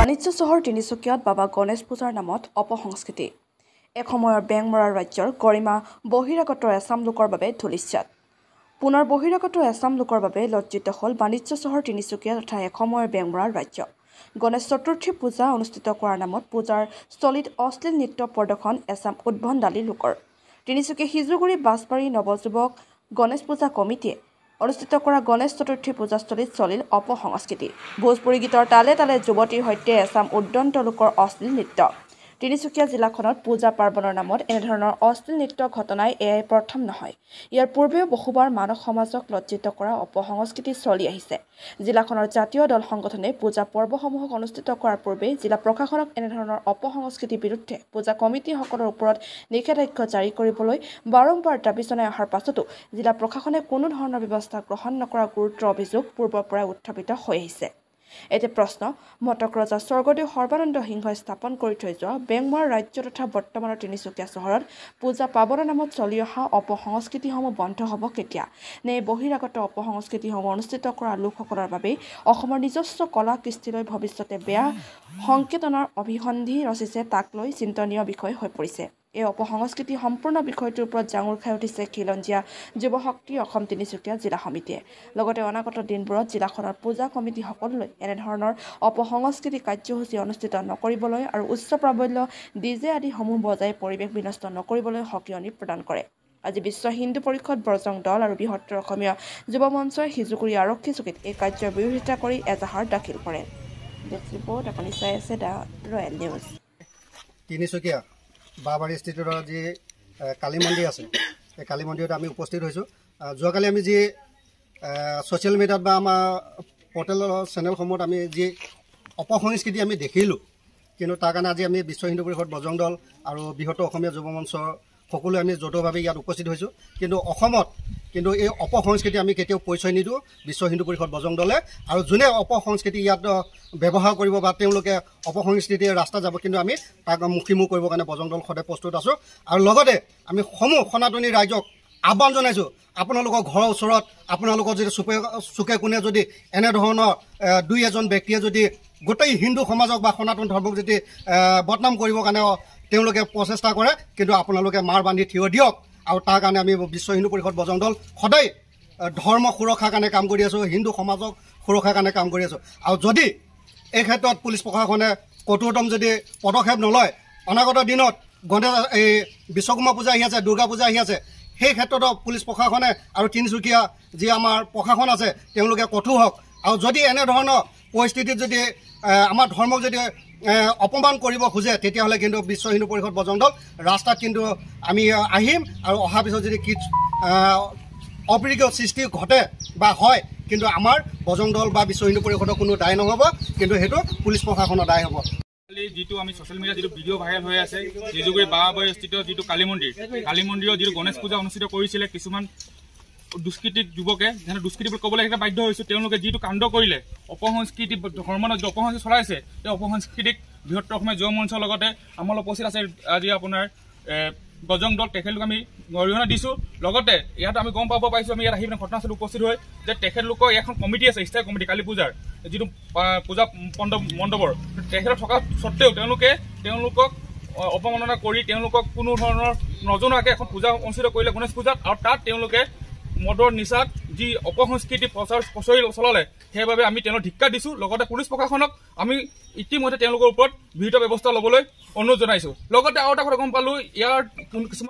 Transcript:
বাণিজ্য চহৰ তিনিচুকীয়াত বাবা গণেশ পূজাৰ নামত অপসংস্কৃতি এসময়ৰ বেংমৰা ৰাজ্যৰ গৰিমা বহিৰাগত এছাম লোকৰ বাবে ধূলিচ্ছাত পুনৰ বহিৰাগত এছাম লোকৰ বাবে লজ্জিত হ'ল বাণিজ্য চহৰ তিনিচুকীয়া তথা এসময়ৰ বেংমৰা ৰাজ্য গণেশ চতুৰ্থী পূজা অনুষ্ঠিত কৰাৰ নামত পূজাৰ স্থলীত অশ্লীল নৃত্য প্ৰদৰ্শন এছাম উদ্ভণ্ডালী লোকৰ তিনিচুকীয়া সিজুগুৰি বাছবাৰী নৱযুৱক গণেশ পূজা কমিটিয়ে অনুষ্ঠিত কৰা গণেশ চতুৰ্থী পূজাস্থলীত চলিল অপসংস্কৃতি ভোজপুৰী গীতৰ তালে তালে যুৱতীৰ সৈতে এছাম উদ্যন্ত লোকৰ অশ্লীল নৃত্য তিনিচুকীয়া জিলাখনত পূজা পাৰ্বণৰ নামত এনেধৰণৰ অশ্লীল নৃত্য ঘটনাই এয়াই প্ৰথম নহয় ইয়াৰ পূৰ্বেও বহুবাৰ মানৱ সমাজক লজ্জিত কৰা অপসংস্কৃতি চলি আহিছে জিলাখনৰ জাতীয় দল সংগঠনে পূজা পৰ্বসমূহক অনুষ্ঠিত কৰাৰ পূৰ্বে জিলা প্ৰশাসনক এনেধৰণৰ অপসংস্কৃতিৰ বিৰুদ্ধে পূজা কমিটিসকলৰ ওপৰত নিষেধাজ্ঞা জাৰি কৰিবলৈ বাৰম্বাৰ দাবী জনাই অহাৰ পাছতো জিলা প্ৰশাসনে কোনো ধৰণৰ ব্যৱস্থা গ্ৰহণ নকৰাৰ গুৰুতৰ অভিযোগ পূৰ্বৰ পৰাই উত্থাপিত হৈ আহিছে এতে প্ৰশ্ন মটক ৰজা স্বৰ্গদেউ সৰ্বানন্দ সিংহই স্থাপন কৰি থৈ যোৱা বেংমৰা ৰাজ্য তথা বৰ্তমানৰ তিনিচুকীয়া চহৰত পূজা পাৰ্বণৰ নামত চলি অহা অপসংস্কৃতিসমূহ বন্ধ হ'ব কেতিয়া নে বহিৰাগত অপসংস্কৃতিসমূহ অনুষ্ঠিত কৰা লোকসকলৰ বাবে অসমৰ নিজস্ব কলা কৃষ্টিলৈ ভৱিষ্যতে বেয়া সংকেতনৰ অভিসন্ধি ৰচিছে তাক লৈ চিন্তনীয় বিষয় হৈ পৰিছে এই অপসংস্কৃতি সম্পূৰ্ণ বিষয়টোৰ ওপৰত জাঙুৰ খাই উঠিছে খিলঞ্জীয়া যুৱশক্তি অসম তিনিচুকীয়া জিলা সমিতিয়ে লগতে অনাগত দিনবোৰত জিলাখনৰ পূজা কমিটিসকললৈ এনেধৰণৰ অপসংস্কৃতি কাৰ্যসূচী অনুষ্ঠিত নকৰিবলৈ আৰু উচ্চ প্ৰাবল্য ডিজে আদিসমূহ বজাই পৰিৱেশ বিনষ্ট নকৰিবলৈ সকিয়নি প্ৰদান কৰে আজি বিশ্ব হিন্দু পৰিষদ বৰজং দল আৰু বৃহত্তৰ অসমীয়া যুৱ মঞ্চই সিজুগুৰি আৰক্ষী চকীত এই কাৰ্যৰ বিৰোধিতা কৰি এজাহাৰ দাখিল কৰে ৰিপৰ্ট আপুনি চাই আছে দ্য ৰয়েল নিউজ তিনিচুকীয়া বাবাৰী স্থিতিৰ যি কালী মন্দিৰ আছে এই কালী মন্দিৰত আমি উপস্থিত হৈছোঁ যোৱাকালি আমি যি ছ'চিয়েল মিডিয়াত বা আমাৰ পৰ্টেলৰ চেনেলসমূহত আমি যি অপসংস্কৃতি আমি দেখিলোঁ কিন্তু তাৰ কাৰণে আজি আমি বিশ্ব হিন্দু পৰিষদ বজৰং দল আৰু বৃহত্তৰ অসমীয়া যুৱ মঞ্চৰ সকলোৱে আমি যৌথভাৱে ইয়াত উপস্থিত হৈছোঁ কিন্তু অসমত কিন্তু এই অপসংস্কৃতি আমি কেতিয়াও পৰিচয় নিদিওঁ বিশ্ব হিন্দু পৰিষদ বজৰং দলে আৰু যোনে অপসংস্কৃতি ইয়াত ব্যৱহাৰ কৰিব বা তেওঁলোকে অপসংস্কৃতিৰ ৰাস্তা যাব কিন্তু আমি তাক মুখিমুখ কৰিবৰ কাৰণে বজৰং দল সদায় প্ৰস্তুত আছোঁ আৰু লগতে আমি সমূহ সনাতনী ৰাইজক আহ্বান জনাইছোঁ আপোনালোকৰ ঘৰৰ ওচৰত আপোনালোকৰ যদি চুকে কোণে যদি এনেধৰণৰ দুই এজন ব্যক্তিয়ে যদি গোটেই হিন্দু সমাজক বা সনাতন ধৰ্মক যদি বদনাম কৰিবৰ কাৰণে তেওঁলোকে প্ৰচেষ্টা কৰে কিন্তু আপোনালোকে মাৰ বান্ধি থিয় দিয়ক আৰু তাৰ কাৰণে আমি বিশ্ব হিন্দু পৰিষদ বজৰং দল সদায় ধৰ্ম সুৰক্ষাৰ কাৰণে কাম কৰি আছোঁ হিন্দু সমাজক সুৰক্ষাৰ কাৰণে কাম কৰি আছোঁ আৰু যদি এই ক্ষেত্ৰত পুলিচ প্ৰশাসনে কঠোৰতম যদি পদক্ষেপ নলয় অনাগত দিনত গণেশ এই বিশ্বকৰ্মা পূজা আহি আছে দুৰ্গা পূজা আহি আছে সেই ক্ষেত্ৰতো পুলিচ প্ৰশাসনে আৰু তিনিচুকীয়া যি আমাৰ প্ৰশাসন আছে তেওঁলোকে কঠোৰ হওক আৰু যদি এনেধৰণৰ পৰিস্থিতিত যদি আমাৰ ধৰ্মক যদি অপমান কৰিব খোজে তেতিয়াহ'লে কিন্তু বিশ্ব হিন্দু পৰিষদ বজৰং দল ৰাস্তাত কিন্তু আমি আহিম আৰু অহাৰ পিছত যদি কি অপ্ৰীতিকৰ সৃষ্টি ঘটে বা হয় কিন্তু আমাৰ বজৰং দল বা বিশ্ব হিন্দু পৰিষদৰ কোনো দায় নহ'ব কিন্তু সেইটো পুলিচ প্ৰশাসনৰ দায় হ'ব যিটো আমি ছ'চিয়েল মিডিয়াত যিটো ভিডিঅ' ভাইৰেল হৈ আছে সিজুগুৰি বাবাবাৰী স্থিত যিটো কালী মন্দিৰৰ যিটো গণেশ পূজা অনুষ্ঠিত কৰিছিলে কিছুমান দুষ্কৃতিক যুৱকে যেনে দুষ্কৃতি বুলি ক'বলৈ সেইটা বাধ্য হৈছোঁ তেওঁলোকে যিটো কাণ্ড কৰিলে অপসংস্কৃতি ধৰ্মৰ যিটো অপসংস্কৃতি চলাইছে সেই অপসংস্কৃতিক বৃহত্তৰ অসমীয়া যুৱ মঞ্চৰ লগতে আমাৰ উপস্থিত আছে আজি আপোনাৰ বজৰং দল তেখেতলোক আমি অৰিহণা দিছোঁ লগতে ইয়াত আমি গম পাব পাৰিছোঁ আমি ইয়াত আহি পিনে ঘটনাস্থলীত উপস্থিত হৈ যে তেখেতলোকৰ এখন কমিটি আছে স্থায়ী কমিটি কালী পূজাৰ যিটো পূজা মণ্ডপৰ তেখেতত থকা স্বত্তেও তেওঁলোকক অপমাননা কৰি তেওঁলোকক কোনো ধৰণৰ নজনোৱাকৈ এখন পূজা অনুষ্ঠিত কৰিলে গণেশ পূজাত আৰু তাত তেওঁলোকে মদৰ নিচাত যি অপসংস্কৃতি প্ৰচৰি চলালে সেইবাবে আমি তেওঁলোকক ধিক্কাৰ দিছোঁ লগতে পুলিচ প্ৰশাসনক আমি ইতিমধ্যে তেওঁলোকৰ ওপৰত বিহিত ব্যৱস্থা ল'বলৈ অনুৰোধ জনাইছোঁ লগতে আৰু এটা কথা গম পালোঁ ইয়াৰ কিছুমান